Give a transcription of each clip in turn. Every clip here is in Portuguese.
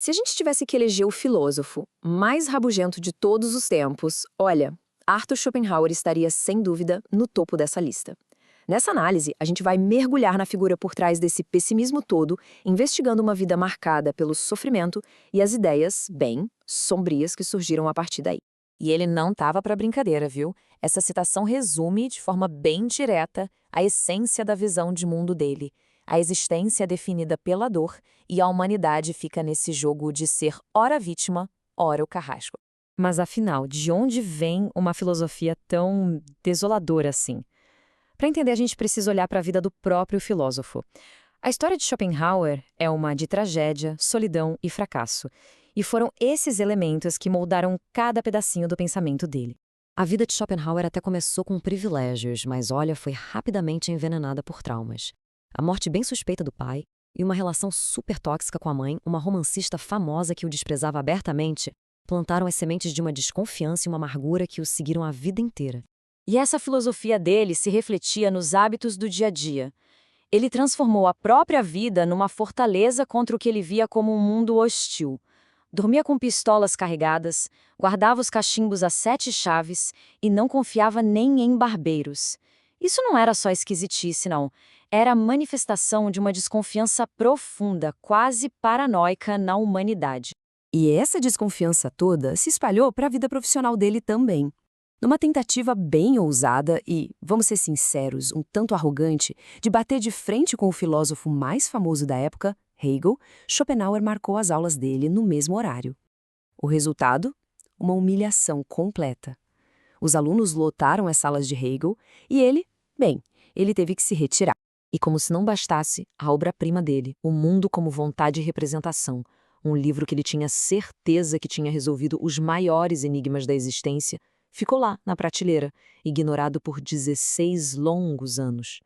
Se a gente tivesse que eleger o filósofo mais rabugento de todos os tempos, olha, Arthur Schopenhauer estaria, sem dúvida, no topo dessa lista. Nessa análise, a gente vai mergulhar na figura por trás desse pessimismo todo, investigando uma vida marcada pelo sofrimento e as ideias, bem, sombrias que surgiram a partir daí. E ele não estava para brincadeira, viu? Essa citação resume, de forma bem direta, a essência da visão de mundo dele. A existência é definida pela dor e a humanidade fica nesse jogo de ser ora vítima, ora o carrasco. Mas afinal, de onde vem uma filosofia tão desoladora assim? Para entender, a gente precisa olhar para a vida do próprio filósofo. A história de Schopenhauer é uma de tragédia, solidão e fracasso. E foram esses elementos que moldaram cada pedacinho do pensamento dele. A vida de Schopenhauer até começou com privilégios, mas olha, foi rapidamente envenenada por traumas. A morte bem suspeita do pai e uma relação super tóxica com a mãe, uma romancista famosa que o desprezava abertamente, plantaram as sementes de uma desconfiança e uma amargura que o seguiram a vida inteira. E essa filosofia dele se refletia nos hábitos do dia a dia. Ele transformou a própria vida numa fortaleza contra o que ele via como um mundo hostil. Dormia com pistolas carregadas, guardava os cachimbos a 7 chaves e não confiava nem em barbeiros. Isso não era só esquisitice, não. Era a manifestação de uma desconfiança profunda, quase paranoica na humanidade. E essa desconfiança toda se espalhou para a vida profissional dele também. Numa tentativa bem ousada e, vamos ser sinceros, um tanto arrogante, de bater de frente com o filósofo mais famoso da época, Hegel, Schopenhauer marcou as aulas dele no mesmo horário. O resultado? Uma humilhação completa. Os alunos lotaram as salas de Hegel e ele teve que se retirar. E como se não bastasse, a obra-prima dele, O Mundo como Vontade e Representação, um livro que ele tinha certeza que tinha resolvido os maiores enigmas da existência, ficou lá, na prateleira, ignorado por 16 longos anos.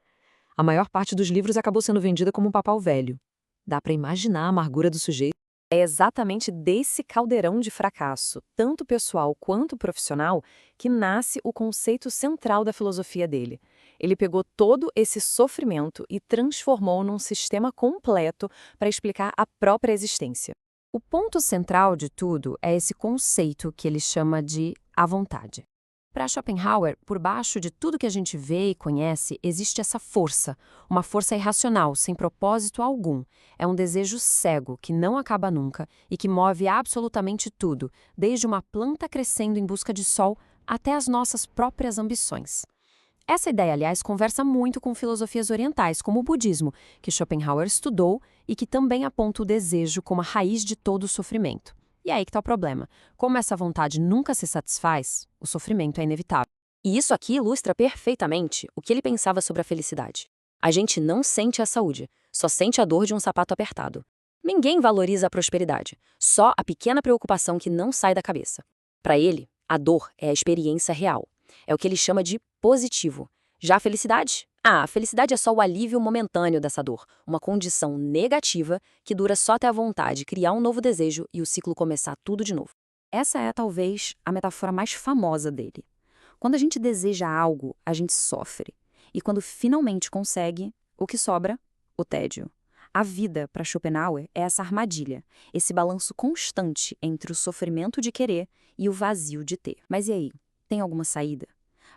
A maior parte dos livros acabou sendo vendida como um papal velho. Dá para imaginar a amargura do sujeito. É exatamente desse caldeirão de fracasso, tanto pessoal quanto profissional, que nasce o conceito central da filosofia dele. Ele pegou todo esse sofrimento e transformou num sistema completo para explicar a própria existência. O ponto central de tudo é esse conceito que ele chama de a vontade. Para Schopenhauer, por baixo de tudo que a gente vê e conhece, existe essa força, uma força irracional, sem propósito algum. É um desejo cego, que não acaba nunca e que move absolutamente tudo, desde uma planta crescendo em busca de sol até as nossas próprias ambições. Essa ideia, aliás, conversa muito com filosofias orientais, como o budismo, que Schopenhauer estudou e que também aponta o desejo como a raiz de todo o sofrimento. E aí que está o problema. Como essa vontade nunca se satisfaz, o sofrimento é inevitável. E isso aqui ilustra perfeitamente o que ele pensava sobre a felicidade. A gente não sente a saúde, só sente a dor de um sapato apertado. Ninguém valoriza a prosperidade, só a pequena preocupação que não sai da cabeça. Para ele, a dor é a experiência real. É o que ele chama de positivo. Já a felicidade? A felicidade é só o alívio momentâneo dessa dor, uma condição negativa que dura só até a vontade criar um novo desejo e o ciclo começar tudo de novo. Essa é, talvez, a metáfora mais famosa dele. Quando a gente deseja algo, a gente sofre. E quando finalmente consegue, o que sobra? O tédio. A vida, para Schopenhauer, é essa armadilha, esse balanço constante entre o sofrimento de querer e o vazio de ter. Mas e aí? Tem alguma saída?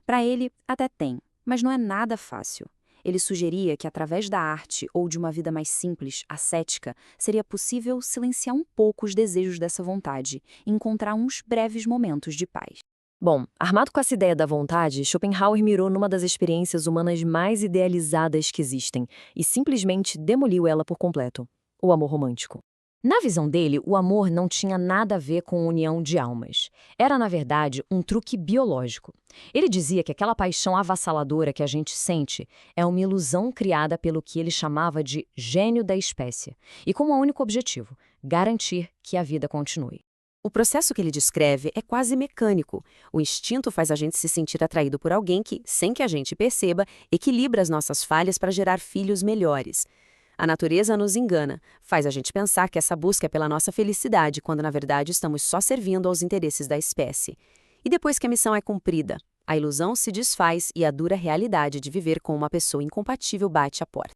Para ele, até tem, mas não é nada fácil. Ele sugeria que, através da arte ou de uma vida mais simples, ascética, seria possível silenciar um pouco os desejos dessa vontade e encontrar uns breves momentos de paz. Bom, armado com essa ideia da vontade, Schopenhauer mirou numa das experiências humanas mais idealizadas que existem e simplesmente demoliu ela por completo: o amor romântico. Na visão dele, o amor não tinha nada a ver com união de almas. Era, na verdade, um truque biológico. Ele dizia que aquela paixão avassaladora que a gente sente é uma ilusão criada pelo que ele chamava de gênio da espécie, e com um único objetivo: garantir que a vida continue. O processo que ele descreve é quase mecânico. O instinto faz a gente se sentir atraído por alguém que, sem que a gente perceba, equilibra as nossas falhas para gerar filhos melhores. A natureza nos engana, faz a gente pensar que essa busca é pela nossa felicidade, quando na verdade estamos só servindo aos interesses da espécie. E depois que a missão é cumprida, a ilusão se desfaz e a dura realidade de viver com uma pessoa incompatível bate à porta.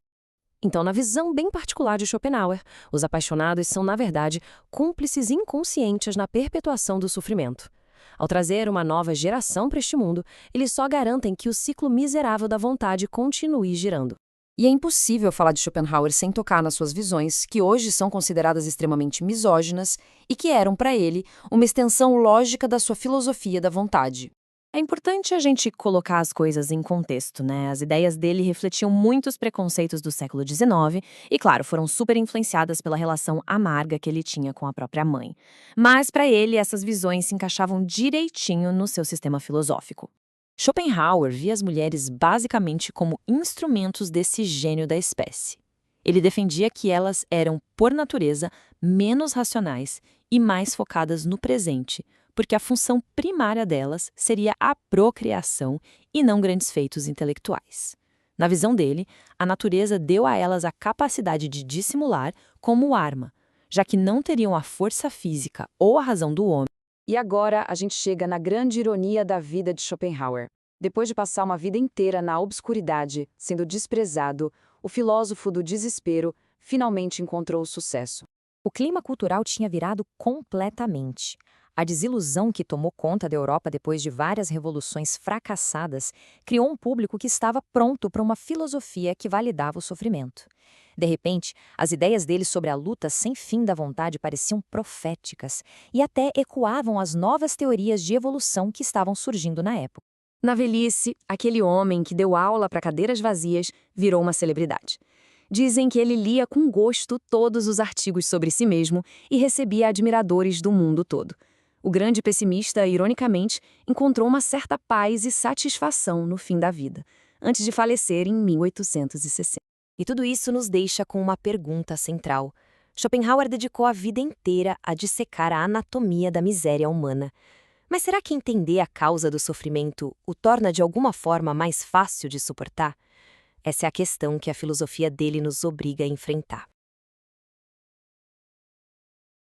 Então, na visão bem particular de Schopenhauer, os apaixonados são, na verdade, cúmplices inconscientes na perpetuação do sofrimento. Ao trazer uma nova geração para este mundo, eles só garantem que o ciclo miserável da vontade continue girando. E é impossível falar de Schopenhauer sem tocar nas suas visões, que hoje são consideradas extremamente misóginas e que eram, para ele, uma extensão lógica da sua filosofia da vontade. É importante a gente colocar as coisas em contexto, né? As ideias dele refletiam muitos preconceitos do século XIX e, claro, foram super influenciadas pela relação amarga que ele tinha com a própria mãe. Mas, para ele, essas visões se encaixavam direitinho no seu sistema filosófico. Schopenhauer via as mulheres basicamente como instrumentos desse gênio da espécie. Ele defendia que elas eram, por natureza, menos racionais e mais focadas no presente, porque a função primária delas seria a procriação e não grandes feitos intelectuais. Na visão dele, a natureza deu a elas a capacidade de dissimular como arma, já que não teriam a força física ou a razão do homem. E agora a gente chega na grande ironia da vida de Schopenhauer. Depois de passar uma vida inteira na obscuridade, sendo desprezado, o filósofo do desespero finalmente encontrou o sucesso. O clima cultural tinha virado completamente. A desilusão que tomou conta da Europa depois de várias revoluções fracassadas criou um público que estava pronto para uma filosofia que validava o sofrimento. De repente, as ideias dele sobre a luta sem fim da vontade pareciam proféticas e até ecoavam as novas teorias de evolução que estavam surgindo na época. Na velhice, aquele homem que deu aula para cadeiras vazias virou uma celebridade. Dizem que ele lia com gosto todos os artigos sobre si mesmo e recebia admiradores do mundo todo. O grande pessimista, ironicamente, encontrou uma certa paz e satisfação no fim da vida, antes de falecer em 1860. E tudo isso nos deixa com uma pergunta central. Schopenhauer dedicou a vida inteira a dissecar a anatomia da miséria humana. Mas será que entender a causa do sofrimento o torna de alguma forma mais fácil de suportar? Essa é a questão que a filosofia dele nos obriga a enfrentar.